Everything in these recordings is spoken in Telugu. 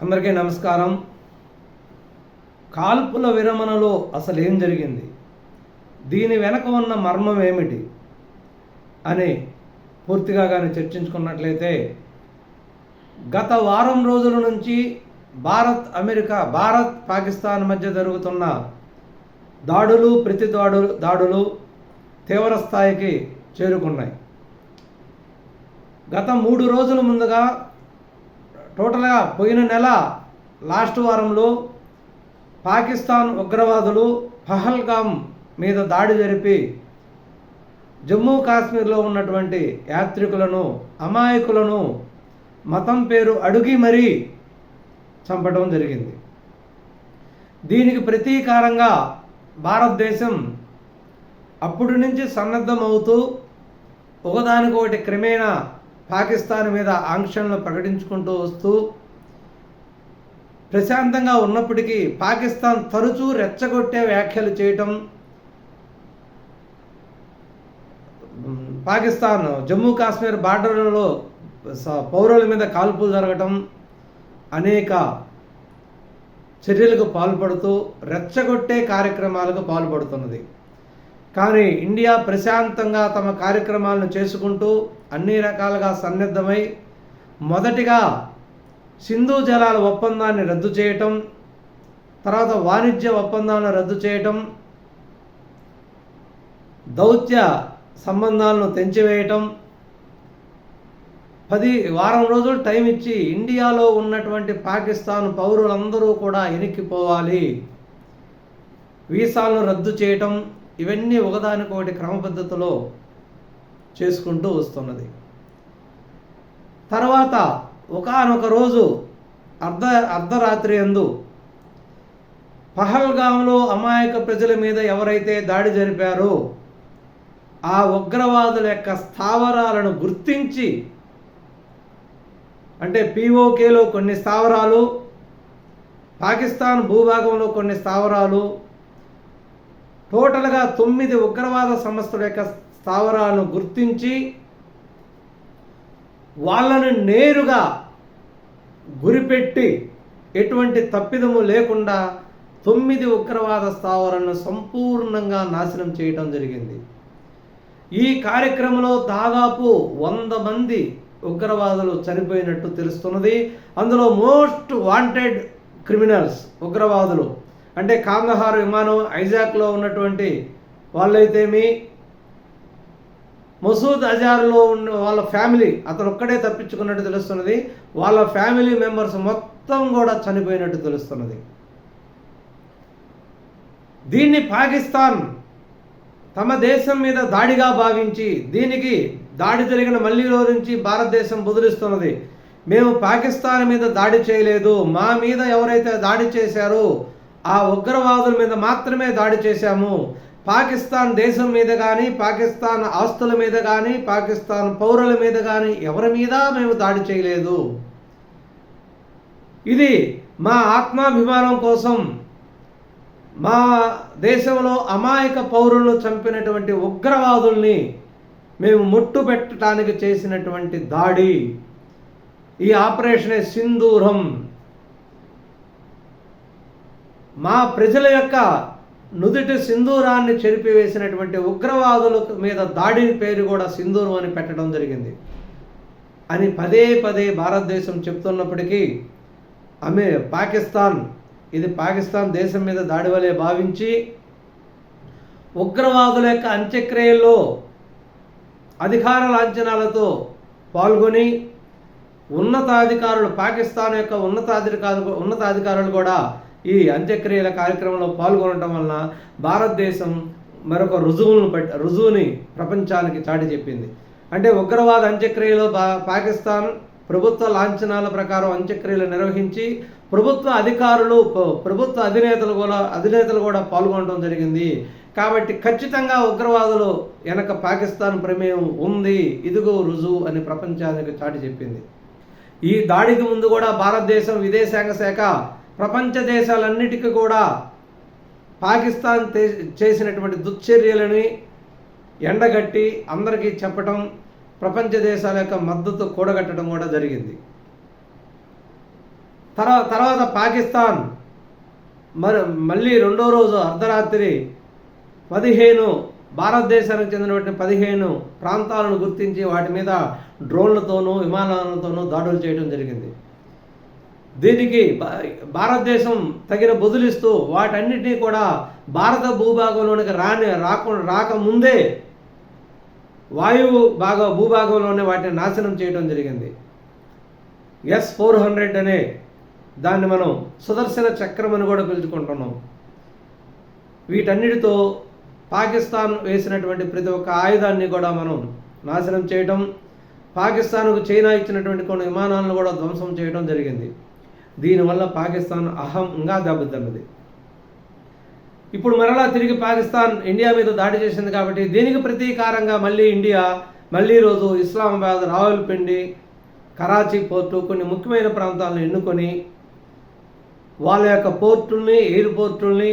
అందరికీ నమస్కారం. కాల్పుల విరమణలో అసలు ఏం జరిగింది, దీని వెనక ఉన్న మర్మం ఏమిటి అని పూర్తిగా కానీ చర్చించుకున్నట్లయితే, గత వారం రోజుల నుంచి భారత్ పాకిస్తాన్ మధ్య జరుగుతున్న దాడులు దాడులు తీవ్ర స్థాయికి చేరుకున్నాయి. గత 3 రోజుల ముందుగా టోటల్గా పోయిన నెల లాస్ట్ వారంలో పాకిస్తాన్ ఉగ్రవాదులు పహల్గామ్ మీద దాడి జరిపి జమ్మూ కాశ్మీర్లో ఉన్నటువంటి యాత్రికులను, అమాయకులను మతం పేరు అడుగి మరీ చంపడం జరిగింది. దీనికి ప్రతీకారంగా భారతదేశం అప్పటి నుంచి సన్నద్ధమవుతూ ఒకదానికొకటి క్రమేణా పాకిస్తాన్ మీద ఆంక్షలను ప్రకటించుకుంటూ వస్తూ ప్రశాంతంగా ఉన్నప్పటికీ పాకిస్తాన్ తరచూ రెచ్చగొట్టే వ్యాఖ్యలు చేయటం, పాకిస్తాన్ జమ్మూ కాశ్మీర్ బార్డర్లలో పౌరుల మీద కాల్పులు జరగటం, అనేక చర్యలకు పాల్పడుతూ రెచ్చగొట్టే కార్యక్రమాలకు పాల్పడుతున్నది. కానీ ఇండియా ప్రశాంతంగా తమ కార్యక్రమాలను చేసుకుంటూ అన్ని రకాలుగా సన్నద్ధమై మొదటిగా సింధు జలాల ఒప్పందాన్ని రద్దు చేయటం, తర్వాత వాణిజ్య ఒప్పందాలను రద్దు చేయటం, దౌత్య సంబంధాలను తెంచివేయటం, 10 వారం రోజులు టైం ఇచ్చి ఇండియాలో ఉన్నటువంటి పాకిస్తాన్ పౌరులందరూ కూడా వెనక్కిపోవాలి, వీసాలను రద్దు చేయటం, ఇవన్నీ ఒకదానికొకటి క్రమ పద్ధతిలో చేసుకుంటూ వస్తున్నది. తర్వాత ఒకానొక రోజు అర్ధరాత్రి యందు పహల్గామ్లో అమాయక ప్రజల మీద ఎవరైతే దాడి జరిపారో ఆ ఉగ్రవాదుల యొక్క స్థావరాలను గుర్తించి, అంటే POKలో కొన్ని స్థావరాలు, పాకిస్తాన్ భూభాగంలో కొన్ని స్థావరాలు, టోటల్గా 9 ఉగ్రవాద సంస్థల యొక్క స్థావరాలను గుర్తించి వాళ్ళను నేరుగా గురిపెట్టి ఎటువంటి తప్పిదము లేకుండా 9 ఉగ్రవాద స్థావరాలను సంపూర్ణంగా నాశనం చేయడం జరిగింది. ఈ కార్యక్రమంలో దాదాపు 100 మంది ఉగ్రవాదులు చనిపోయినట్టు తెలుస్తున్నది. అందులో మోస్ట్ వాంటెడ్ క్రిమినల్స్ ఉగ్రవాదులు అంటే కాందహార్ విమానం ఐజాక్లో ఉన్నటువంటి వాళ్ళైతేమి, మసూద్ అజార్లో ఉన్న వాళ్ళ ఫ్యామిలీ, అతను ఒక్కడే తప్పించుకున్నట్టు తెలుస్తున్నది, వాళ్ళ ఫ్యామిలీ మెంబర్స్ మొత్తం కూడా చనిపోయినట్టు తెలుస్తున్నది. దీన్ని పాకిస్తాన్ తమ దేశం మీద దాడిగా భావించి, దీనికి దాడి జరిగిన మళ్ళీలో నుంచి భారతదేశం బదులిస్తున్నది. మేము పాకిస్తాన్ మీద దాడి చేయలేదు, మా మీద ఎవరైతే దాడి చేశారో ఆ ఉగ్రవాదుల మీద మాత్రమే దాడి చేశాము, పాకిస్తాన్ దేశం మీద కానీ, పాకిస్తాన్ ఆస్తుల మీద కానీ, పాకిస్తాన్ పౌరుల మీద కానీ ఎవరి మీద మేము దాడి చేయలేదు. ఇది మా ఆత్మాభిమానం కోసం, మా దేశంలో అమాయక పౌరులను చంపినటువంటి ఉగ్రవాదుల్ని మేము ముట్టు పెట్టడానికి చేసినటువంటి దాడి. ఈ ఆపరేషనే సింధూరం. మా ప్రజల యొక్క నుదుటి సింధూరాన్ని చెరిపివేసినటువంటి ఉగ్రవాదుల మీద దాడి పేరు కూడా సింధూరం అని పెట్టడం జరిగింది అని పదే భారతదేశం చెప్తున్నప్పటికీ ఇది పాకిస్తాన్ దేశం మీద దాడి వలె భావించి ఉగ్రవాదుల యొక్క అంత్యక్రియల్లో అధికార లాంఛనాలతో పాల్గొని పాకిస్తాన్ యొక్క ఉన్నతాధికారులు కూడా ఈ అంత్యక్రియల కార్యక్రమంలో పాల్గొనడం వలన భారతదేశం మరొక రుజువుని ప్రపంచానికి చాటి చెప్పింది. అంటే ఉగ్రవాద అంత్యక్రియలో పాకిస్తాన్ ప్రభుత్వ లాంఛనాల ప్రకారం అంత్యక్రియలు నిర్వహించి ప్రభుత్వ అధినేతలు కూడా పాల్గొనడం జరిగింది. కాబట్టి ఖచ్చితంగా ఉగ్రవాదులు వెనక పాకిస్తాన్ ప్రమేయం ఉంది, ఇదిగో రుజువు అని ప్రపంచానికి చాటి చెప్పింది. ఈ దాడికి ముందు కూడా భారతదేశం విదేశాంగ శాఖ ప్రపంచ దేశాలన్నిటికీ కూడా పాకిస్తాన్ చేసినటువంటి దుశ్చర్యలని ఎండగట్టి అందరికీ చెప్పటం, ప్రపంచ దేశాల యొక్క మద్దతు కూడగట్టడం కూడా జరిగింది. తర్వాత పాకిస్తాన్ మళ్ళీ రెండో రోజు అర్ధరాత్రి 15 భారతదేశానికి చెందినటువంటి 15 ప్రాంతాలను గుర్తించి వాటి మీద డ్రోన్లతోనూ విమానాలతోనూ దాడులు చేయడం జరిగింది. దీనికి భారతదేశం తగిన బదులిస్తూ వాటన్నిటినీ కూడా భారత భూభాగంలోనికి రాకముందే వాయువు భూభాగంలోనే వాటిని నాశనం చేయడం జరిగింది. S-400 అనే దాన్ని మనం సుదర్శన చక్రం అని కూడా పిలుచుకుంటున్నాం. వీటన్నిటితో పాకిస్తాన్ వేసినటువంటి ప్రతి ఒక్క ఆయుధాన్ని కూడా మనం నాశనం చేయడం, పాకిస్తాన్కు చైనా ఇచ్చినటువంటి కొన్ని విమానాలను కూడా ధ్వంసం చేయడం జరిగింది. దీనివల్ల పాకిస్తాన్ అహంగా దెబ్బతిన్నది. ఇప్పుడు మరలా తిరిగి పాకిస్తాన్ ఇండియా మీద దాడి చేసింది కాబట్టి దీనికి ప్రతీకారంగా మళ్ళీ రోజు ఇస్లామాబాద్, రావల్పిండి, కరాచీ పోర్టు కొన్ని ముఖ్యమైన ప్రాంతాలను ఎన్నుకొని వాళ్ళ యొక్క పోర్టుల్ని, ఎయిర్పోర్టుల్ని,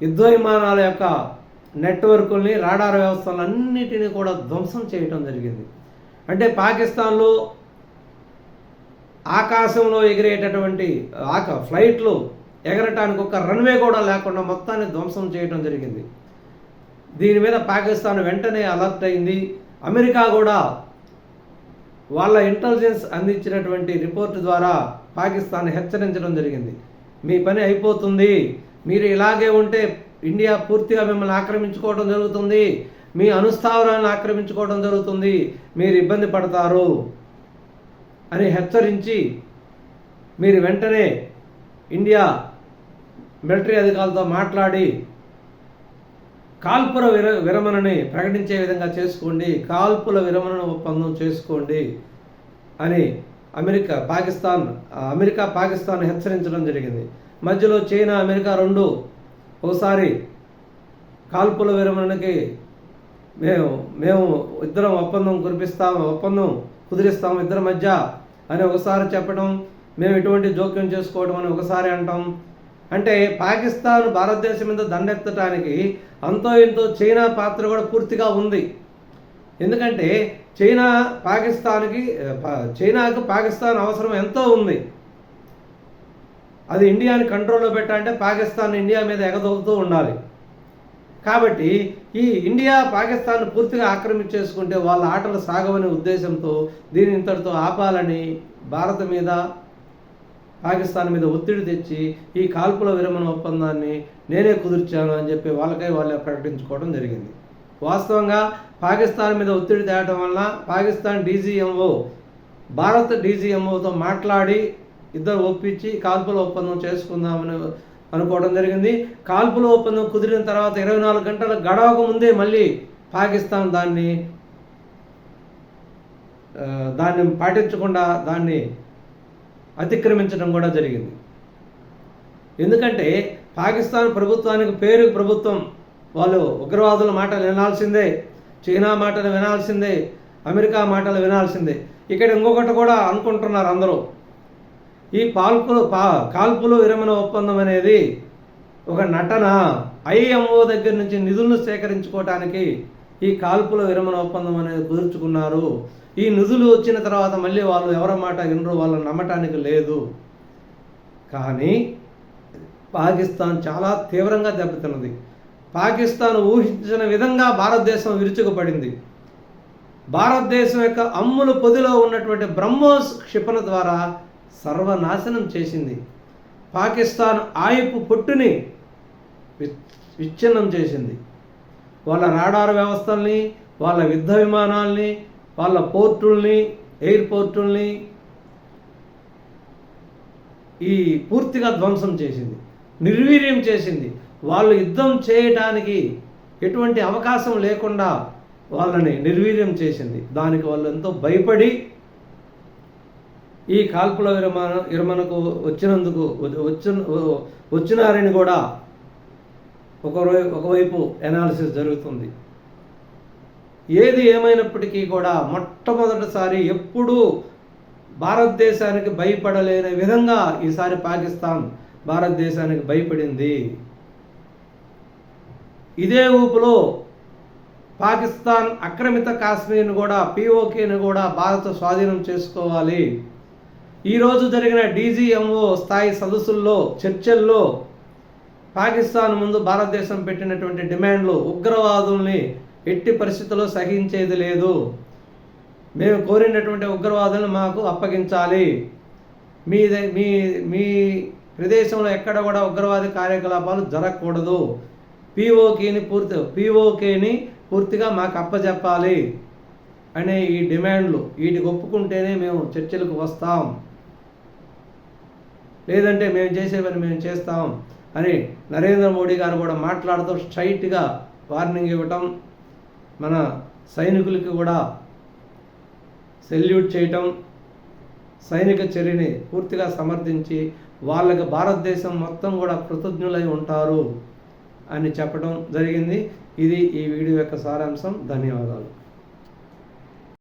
యుద్ధ విమానాల యొక్క నెట్వర్కుల్ని, రాడార్ వ్యవస్థలన్నిటినీ కూడా ధ్వంసం చేయటం జరిగింది. అంటే పాకిస్తాన్లో ఆకాశంలో ఎగిరేటటువంటి ఫ్లైట్లు ఎగరటానికి ఒక రన్వే కూడా లేకుండా మొత్తాన్ని ధ్వంసం చేయడం జరిగింది. దీని మీద పాకిస్తాన్ వెంటనే అలర్ట్ అయింది. అమెరికా కూడా వాళ్ళ ఇంటెలిజెన్స్ అందించినటువంటి రిపోర్టు ద్వారా పాకిస్తాన్ హెచ్చరించడం జరిగింది. మీ పని అయిపోతుంది, మీరు ఇలాగే ఉంటే ఇండియా పూర్తిగా మిమ్మల్ని ఆక్రమించుకోవడం జరుగుతుంది, మీ అనుస్థావరాలను ఆక్రమించుకోవడం జరుగుతుంది, మీరు ఇబ్బంది పడతారు అని హెచ్చరించి మీరు వెంటనే ఇండియా మిలిటరీ అధికారులతో మాట్లాడి కాల్పుల విరమణని ప్రకటించే విధంగా చేసుకోండి, కాల్పుల విరమణ ఒప్పందం చేసుకోండి అని అమెరికా పాకిస్తాన్ హెచ్చరించడం జరిగింది. మధ్యలో చైనా, అమెరికా రెండు ఒకసారి కాల్పుల విరమణకి మేము ఇద్దరం ఒప్పందం కుదిరిస్తాము ఇద్దరి మధ్య అని ఒకసారి చెప్పడం, మేము ఎటువంటి జోక్యం చేసుకోవడం అని ఒకసారి అంటాం. అంటే పాకిస్తాన్ భారతదేశం మీద దండెత్తడానికి అంతో ఇంతో చైనా పాత్ర కూడా పూర్తిగా ఉంది. ఎందుకంటే చైనాకు పాకిస్తాన్ అవసరం ఎంతో ఉంది. అది ఇండియాని కంట్రోల్లో పెట్టాలంటే పాకిస్తాన్ ఇండియా మీద ఎగదోగుతూ ఉండాలి. కాబట్టి ఈ ఇండియా పాకిస్తాన్ పూర్తిగా ఆక్రమించేసుకుంటే వాళ్ళ ఆటలు సాగవనే ఉద్దేశంతో దీని ఇంతటితో ఆపాలని భారత్ మీద, పాకిస్తాన్ మీద ఒత్తిడి తెచ్చి ఈ కాల్పుల విరమణ ఒప్పందాన్ని నేనే కుదిర్చాను అని చెప్పి వాళ్ళే ప్రకటించుకోవడం జరిగింది. వాస్తవంగా పాకిస్తాన్ మీద ఒత్తిడి తేవడం వల్ల పాకిస్తాన్ DGMO భారత్ DGMOతో మాట్లాడి ఇద్దరు ఒప్పించి కాల్పుల ఒప్పందం చేసుకుందామని అనుకోవడం జరిగింది. కాల్పుల ఒప్పందం కుదిరిన తర్వాత 24 గంటల గడవక ముందే మళ్ళీ పాకిస్తాన్ దాన్ని పాటించకుండా దాన్ని అతిక్రమించడం కూడా జరిగింది. ఎందుకంటే పాకిస్తాన్ ప్రభుత్వానికి పేరు ప్రభుత్వం, వాళ్ళు ఉగ్రవాదుల మాటలు వినాల్సిందే, చైనా మాటలు వినాల్సిందే, అమెరికా మాటలు వినాల్సిందే. ఇక్కడ ఇంకొకటి కూడా అనుకుంటున్నారు అందరూ, ఈ కాల్పులు విరమణ ఒప్పందం అనేది ఒక నటన, IMO దగ్గర నుంచి నిధులను సేకరించుకోవటానికి ఈ కాల్పుల విరమణ ఒప్పందం అనేది కుదుర్చుకున్నారు. ఈ నిధులు వచ్చిన తర్వాత మళ్ళీ వాళ్ళు ఎవరి మాట వినరు, వాళ్ళని నమ్మటానికి లేదు. కానీ పాకిస్తాన్ చాలా తీవ్రంగా దెబ్బతిన్నది. పాకిస్తాన్ ఊహించిన విధంగా భారతదేశం విరుచుకుపడింది. భారతదేశం యొక్క అమ్ముల పొదిలో ఉన్నటువంటి బ్రహ్మోస్ క్షిపణి ద్వారా సర్వనాశనం చేసింది. పాకిస్తాన్ ఆయుపు పొట్టుని విచ్ఛిన్నం చేసింది. వాళ్ళ రాడార్ వ్యవస్థల్ని, వాళ్ళ యుద్ధ విమానాల్ని, వాళ్ళ పోర్టుల్ని, ఎయిర్పోర్టుల్ని పూర్తిగా ధ్వంసం చేసింది, నిర్వీర్యం చేసింది. వాళ్ళు యుద్ధం చేయటానికి ఎటువంటి అవకాశం లేకుండా వాళ్ళని నిర్వీర్యం చేసింది. దానికి వాళ్ళు ఎంతో భయపడి ఈ కాల్పుల విరమణకు వచ్చినారని కూడా ఒకవైపు ఎనాలిసిస్ జరుగుతుంది. ఏది ఏమైనప్పటికీ కూడా మొట్టమొదటిసారి ఎప్పుడూ భారతదేశానికి భయపడలేని విధంగా ఈసారి పాకిస్తాన్ భారతదేశానికి భయపడింది. ఇదే ఊపులో పాకిస్తాన్ ఆక్రమిత కాశ్మీర్ను కూడా పిఓకేను కూడా భారత్ స్వాధీనం చేసుకోవాలి. ఈరోజు జరిగిన డీజీఎంఓ స్థాయి సదస్సుల్లో చర్చల్లో పాకిస్తాన్ ముందు భారతదేశం పెట్టినటువంటి డిమాండ్లు ఉగ్రవాదుల్ని ఎట్టి పరిస్థితుల్లో సహించేది లేదు, మేము కోరినటువంటి ఉగ్రవాదులను మాకు అప్పగించాలి, మీ మీ ప్రదేశంలో ఎక్కడ కూడా ఉగ్రవాద కార్యకలాపాలు జరగకూడదు, పిఓకేని పూర్తిగా మాకు అప్పచెప్పాలి అనే ఈ డిమాండ్లు వీటికి ఒప్పుకుంటేనే మేము చర్చలకు వస్తాం, లేదంటే మేము చేసే పని మేము చేస్తాం అని నరేంద్ర మోడీ గారు కూడా మాట్లాడుతూ స్ట్రైట్గా వార్నింగ్ ఇవ్వటం, మన సైనికులకి కూడా సెల్యూట్ చేయటం, సైనిక చర్యని పూర్తిగా సమర్థించి వాళ్ళకి భారతదేశం మొత్తం కూడా కృతజ్ఞులై ఉంటారు అని చెప్పడం జరిగింది. ఇది ఈ వీడియో యొక్క సారాంశం. ధన్యవాదాలు.